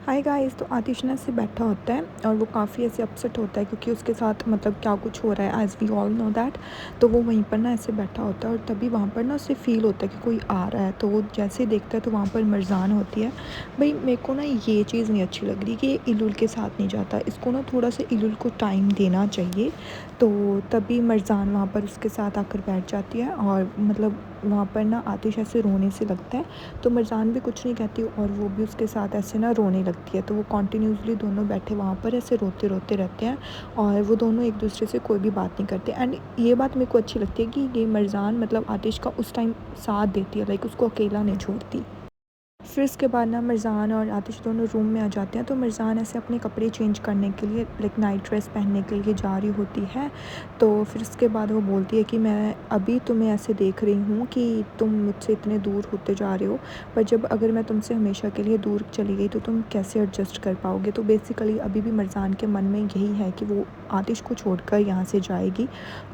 Hi guys. तो आतिश ना ऐसे बैठा होता है और वो काफ़ी ऐसे अपसेट होता है क्योंकि उसके साथ मतलब क्या कुछ हो रहा है, as we all know that. तो वो वहीं पर ना ऐसे बैठा होता है और तभी वहाँ पर ना उसे फ़ील होता है कि कोई आ रहा है। तो वो जैसे ही देखता है तो वहाँ पर मरजान होती है। भाई मेरे को ना ये चीज़ नहीं अच्छी लग रही कि ये इलुल के साथ नहीं जाता, इसको ना थोड़ा सा इलुल को टाइम देना चाहिए। तो तभी मरजान वहाँ पर उसके साथ आकर बैठ जाती है और मतलब वहाँ पर ना आतिश ऐसे रोने से लगता है। तो मरजान भी कुछ नहीं कहती और वो भी उसके साथ ऐसे ना रोने लगती है। तो वो कॉन्टीन्यूसली दोनों बैठे वहाँ पर ऐसे रोते रोते रहते हैं और वो दोनों एक दूसरे से कोई भी बात नहीं करते। एंड ये बात मेरे को अच्छी लगती है कि ये मरजान मतलब आतिश का उस टाइम साथ देती है, लाइक उसको अकेला नहीं छोड़ती। फिर उसके बाद ना मिर्ज़ान और आतिश दोनों रूम में आ जाते हैं। तो मिर्ज़ान ऐसे अपने कपड़े चेंज करने के लिए लाइक नाइट ड्रेस पहनने के लिए जा रही होती है। तो फिर उसके बाद वो बोलती है कि मैं अभी तुम्हें ऐसे देख रही हूँ कि तुम मुझसे इतने दूर होते जा रहे हो, पर जब अगर मैं तुमसे हमेशा के लिए दूर चली गई तो तुम कैसे एडजस्ट कर पाओगे। तो बेसिकली अभी भी मिर्ज़ान के मन में यही है कि वो आतिश को छोड़कर यहाँ से जाएगी।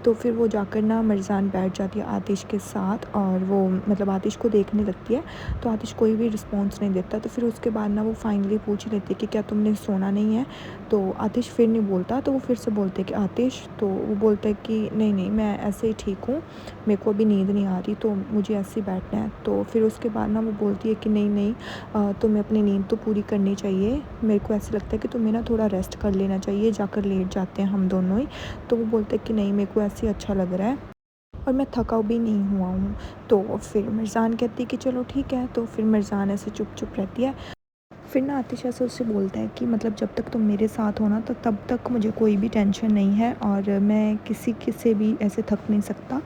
तो फिर वो जाकर ना मिर्ज़ान बैठ जाती है आतिश के साथ और वो मतलब आतिश को देखने लगती है। तो आतिश कोई भी रिस्पॉन्स नहीं देता। तो फिर उसके बाद ना वो फाइनली पूछ लेती है कि क्या तुमने सोना नहीं है। तो आतिश फिर नहीं बोलता। तो वो फिर से बोलते हैं कि आतिश। तो वो बोलता है कि नहीं नहीं, मैं ऐसे ही ठीक हूँ, मेरे को अभी नींद नहीं आ रही, तो मुझे ऐसे ही बैठना है। तो फिर उसके बाद ना वो बोलती है कि नहीं नहीं, तुम्हें अपनी नींद तो पूरी करनी चाहिए, मेरे को ऐसे लगता है कि तुम्हें ना थोड़ा रेस्ट कर लेना चाहिए। जाकर लेट जाते हैं हम दोनों ही। तो वो बोलते हैं कि नहीं, मेरे को ऐसे ही अच्छा लग रहा है और मैं थका भी नहीं हुआ हूँ। तो फिर मिर्ज़ान कहती है कि चलो ठीक है। तो फिर मिर्ज़ान ऐसे चुप चुप रहती है। फिर ना आतिश ऐसे उससे बोलता है कि मतलब जब तक तुम मेरे साथ हो ना तो तब तक मुझे कोई भी टेंशन नहीं है और मैं किसी के से भी ऐसे थक नहीं सकता।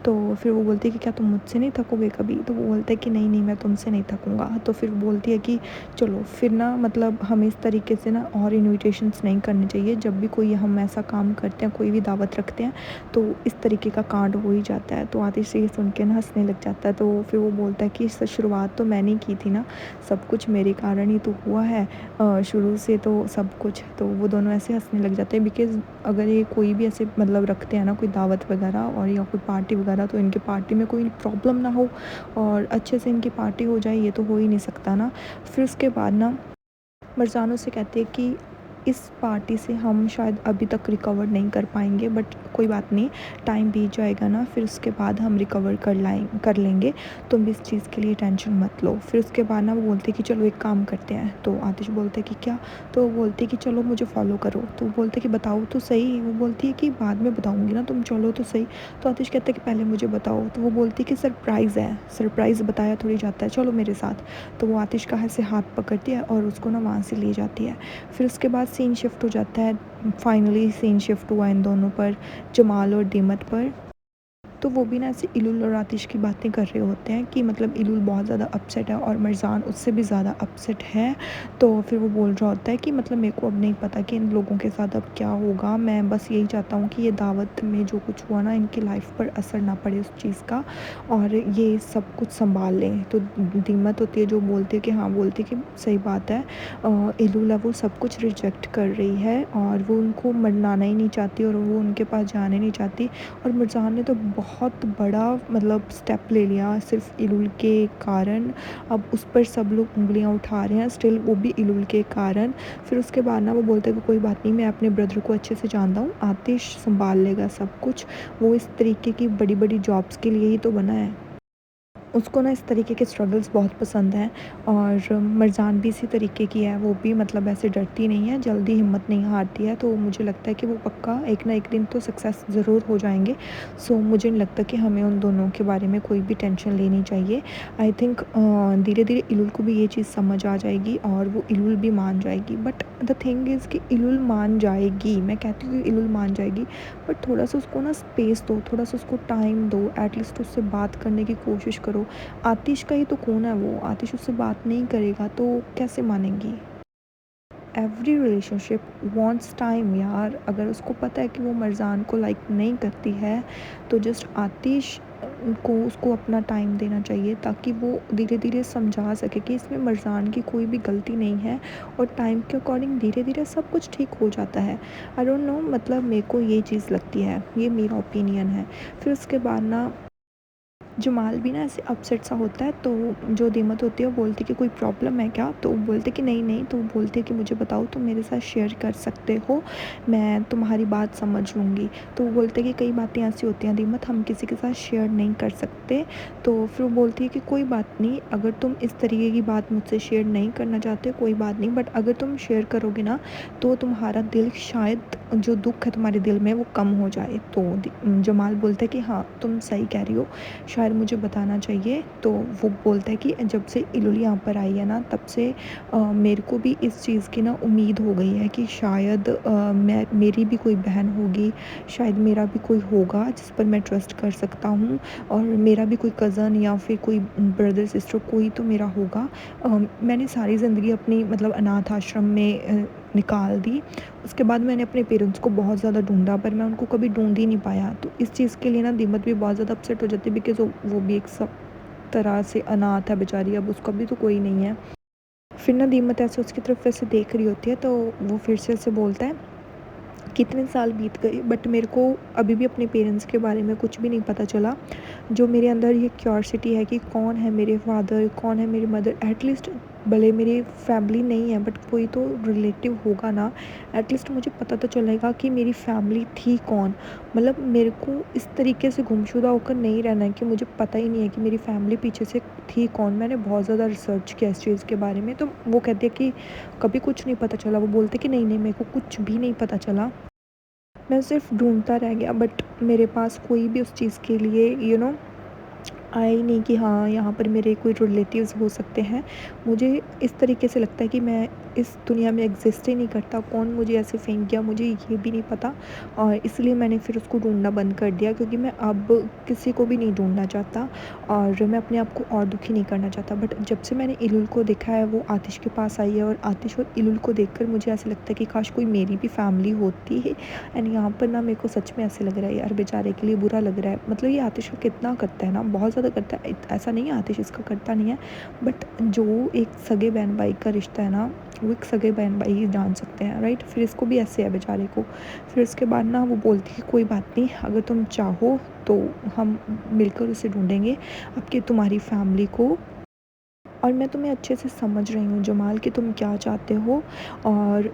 तो फिर वो बोलती है कि क्या तुम मुझसे नहीं थकोगे कभी। तो वो बोलता है कि नहीं नहीं, मैं तुमसे नहीं थकूँगा। तो फिर बोलती है कि चलो फिर ना मतलब हमें इस तरीके से ना और इन्विटेशंस नहीं करने चाहिए। जब भी कोई हम ऐसा काम करते हैं, कोई भी दावत रखते हैं, तो इस तरीके का कांड हो ही जाता है। तो आतिश ये सुन के ना हंसने लग जाता है। तो फिर वो बोलता है कि शुरुआत तो मैंने की थी ना, सब कुछ मेरे कारण ही तो हुआ है, शुरू से तो सब कुछ। तो वो दोनों ऐसे हंसने लग जाते हैं बिकॉज़ अगर ये कोई भी ऐसे मतलब रखते हैं ना कोई दावत वगैरह और या कोई पार्टी वगैरह, तो इनकी पार्टी में कोई प्रॉब्लम ना हो और अच्छे से इनकी पार्टी हो जाए, ये तो हो ही नहीं सकता ना। फिर उसके बाद ना मरजानो से कहती है कि इस पार्टी से हम शायद अभी तक रिकवर नहीं कर पाएंगे, बट कोई बात नहीं, टाइम बीत जाएगा ना, फिर उसके बाद हम रिकवर कर लेंगे। तुम भी इस चीज़ के लिए टेंशन मत लो। फिर उसके बाद ना वो बोलते कि चलो एक काम करते हैं। तो आतिश बोलते कि क्या। तो वो बोलते कि चलो मुझे फॉलो करो। तो वो बोलते कि बताओ तो सही। वो बोलती है कि बाद में बताऊँगी ना, तुम चलो तो सही। तो आतिश कहता है कि पहले मुझे बताओ। तो वो बोलती कि सरप्राइज़ है, सरप्राइज़ बताया थोड़ी जाता है, चलो मेरे साथ। तो वो आतिश का ऐसे हाथ पकड़ती है और उसको ना वहाँ से ले जाती है। फिर उसके बाद सीन शिफ्ट हो जाता है। फाइनली सीन शिफ्ट हुआ इन दोनों पर, जमाल और दीमत पर। तो वो भी ना ऐसे इलुल और आतिश की बातें कर रहे होते हैं कि मतलब इलुल बहुत ज़्यादा अपसेट है और मरजान उससे भी ज़्यादा अपसेट है। तो फिर वो बोल रहा होता है कि मतलब मेरे को अब नहीं पता कि इन लोगों के साथ अब क्या होगा, मैं बस यही चाहता हूँ कि ये दावत में जो कुछ हुआ ना इनकी लाइफ पर असर ना पड़े उस चीज़ का, और ये सब कुछ संभाल लें। तो दीमत होती है जो बोलती है कि हाँ, बोलती है कि सही बात है, इलुल है वो सब कुछ रिजेक्ट कर रही है और वो उनको मनाना ही नहीं चाहती और वो उनके पास जाने नहीं चाहती। और मिर्ज़ान ने तो बहुत बड़ा मतलब स्टेप ले लिया सिर्फ इलुल के कारण। अब उस पर सब लोग उंगलियां उठा रहे हैं, स्टिल वो भी इलुल के कारण। फिर उसके बाद ना वो बोलते हैं कि कोई बात नहीं, मैं अपने ब्रदर को अच्छे से जानता हूँ, आतिश संभाल लेगा सब कुछ, वो इस तरीके की बड़ी बड़ी जॉब्स के लिए ही तो बना है। उसको ना इस तरीके के स्ट्रगल्स बहुत पसंद हैं और मरजान भी इसी तरीके की है। वो भी मतलब ऐसे डरती नहीं है, जल्दी हिम्मत नहीं हारती है। तो मुझे लगता है कि वो पक्का एक ना एक दिन तो सक्सेस ज़रूर हो जाएंगे। सो मुझे नहीं लगता कि हमें उन दोनों के बारे में कोई भी टेंशन लेनी चाहिए। आई थिंक धीरे धीरे इलुल को भी ये चीज़ समझ आ जाएगी और वो इलुल भी मान जाएगी। बट द थिंग इज़ कि इलुल मान जाएगी, मैं कहती हूँ कि इलुल मान जाएगी, बट थोड़ा सा उसको ना स्पेस दो, थोड़ा सा उसको टाइम दो, एटलीस्ट उससे बात करने की कोशिश करो। आतिश का ही तो खून है वो, आतिश उससे बात नहीं करेगा तो कैसे मानेंगी। एवरी रिलेशनशिप वॉन्ट्स टाइम यार। अगर उसको पता है कि वो मरजान को लाइक नहीं करती है तो जस्ट आतिश को उसको अपना टाइम देना चाहिए ताकि वो धीरे धीरे समझा सके कि इसमें मरजान की कोई भी गलती नहीं है और टाइम के अकॉर्डिंग धीरे धीरे सब कुछ ठीक हो जाता है। आई डोंट नो, मतलब मेरे को ये चीज़ लगती है, ये मेरा ओपिनियन है। फिर उसके बाद ना जमाल भी ना ऐसे अपसेट सा होता है, तो जो दीमत होती है वो बोलती है कि कोई प्रॉब्लम है क्या? तो वो बोलते कि नहीं नहीं, तो वो बोलती है कि मुझे बताओ, तुम मेरे साथ शेयर कर सकते हो, मैं तुम्हारी बात समझ लूँगी। तो वो बोलते हैं कि कई बातें ऐसी होती हैं दीमत, हम किसी के साथ शेयर नहीं कर सकते। तो फिर वो बोलती है कि कोई बात नहीं, अगर तुम इस तरीके की बात मुझसे शेयर नहीं करना चाहते कोई बात नहीं, बट अगर तुम शेयर करोगे ना तो तुम्हारा दिल शायद, जो दुख है तुम्हारे दिल में वो कम हो जाए। तो जमाल बोलता है कि हाँ तुम सही कह रही हो, शायद मुझे बताना चाहिए। तो वो बोलता है कि जब से इलुल यहाँ पर आई है ना, तब से मेरे को भी इस चीज़ की ना उम्मीद हो गई है कि शायद मैं, मेरी भी कोई बहन होगी, शायद मेरा भी कोई होगा जिस पर मैं ट्रस्ट कर सकता हूँ, और मेरा भी कोई कज़न या फिर कोई ब्रदर सिस्टर कोई तो मेरा होगा। मैंने सारी ज़िंदगी अपनी मतलब अनाथ आश्रम में निकाल दी। उसके बाद मैंने अपने पेरेंट्स को बहुत ज़्यादा ढूँढा, पर मैं उनको कभी ढूँढ ही नहीं पाया। तो इस चीज़ के लिए ना दीमत भी बहुत ज़्यादा अपसेट हो जाती है, बिकॉज़ वो भी एक सब तरह से अनाथ है बेचारी, अब उसका भी तो कोई नहीं है। फिर ना दीमत ऐसे उसकी तरफ वैसे देख रही होती है, तो वो फिर से ऐसे बोलता है, कितने साल बीत गए बट मेरे को अभी भी अपने पेरेंट्स के बारे में कुछ भी नहीं पता चला। जो मेरे अंदर ये क्यूरियोसिटी है कि कौन है मेरे फादर, कौन है मेरी मदर, एटलीस्ट भले मेरी फैमिली नहीं है बट कोई तो रिलेटिव होगा ना, एटलीस्ट मुझे पता तो चलेगा कि मेरी फैमिली थी कौन। मतलब मेरे को इस तरीके से गुमशुदा होकर नहीं रहना है कि मुझे पता ही नहीं है कि मेरी फैमिली पीछे से थी कौन। मैंने बहुत ज़्यादा रिसर्च किया इस चीज़ के बारे में। तो वो कहती है कि कभी कुछ नहीं पता चला। वो बोलते कि नहीं नहीं, मेरे को कुछ भी नहीं पता चला, मैं सिर्फ ढूँढता रह गया, बट मेरे पास कोई भी उस चीज़ के लिए आया ही नहीं कि हाँ यहाँ पर मेरे कोई रिलेटिव्स हो सकते हैं। मुझे इस तरीके से लगता है कि मैं इस दुनिया में एग्जिस्ट ही नहीं करता, कौन मुझे ऐसे फेंक गया मुझे ये भी नहीं पता। और इसलिए मैंने फिर उसको ढूंढना बंद कर दिया, क्योंकि मैं अब किसी को भी नहीं ढूंढना चाहता और मैं अपने आप को और दुखी नहीं करना चाहता। बट जब से मैंने इलुल को देखा है, वो आतिश के पास आई है, और आतिश और इलुल को देखकर मुझे ऐसा लगता है कि काश कोई मेरी भी फैमिली होती है। एंड यहाँ पर ना मेरे को सच में ऐसे लग रहा है यार, बेचारे के लिए बुरा लग रहा है। मतलब ये आतिश का कितना करता है ना, बहुत ज़्यादा करता है। ऐसा नहीं है आतिश इसका करता नहीं है, बट जो एक सगे बहन भाई का रिश्ता है ना, वो एक सगे बहन भाई ही जान सकते हैं, राइट। फिर इसको भी ऐसे है बेचारे को। फिर उसके बाद ना वो बोलती है कोई बात नहीं, अगर तुम चाहो तो हम मिलकर उसे ढूंढेंगे, आपकी तुम्हारी फैमिली को। और मैं तुम्हें अच्छे से समझ रही हूँ जमाल कि तुम क्या चाहते हो। और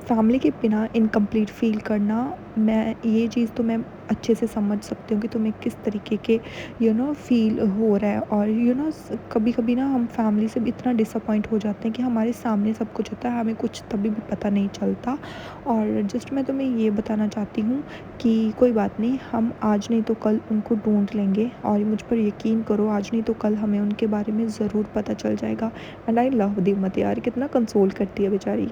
फैमिली के बिना इनकम्प्लीट फ़ील करना, मैं ये चीज़ तो मैं अच्छे से समझ सकती हूँ कि तुम्हें किस तरीके के फ़ील हो रहा है। और कभी कभी ना हम फैमिली से भी इतना डिसअपॉइंट हो जाते हैं कि हमारे सामने सब कुछ होता है, हमें कुछ तभी भी पता नहीं चलता। और जस्ट मैं तुम्हें ये बताना चाहती हूँ कि कोई बात नहीं, हम आज नहीं तो कल उनको ढूंढ लेंगे, और मुझ पर यकीन करो आज नहीं तो कल हमें उनके बारे में ज़रूर पता चल जाएगा। एंड आई लव दीमत यार, कितना कंसोल करती है बेचारी।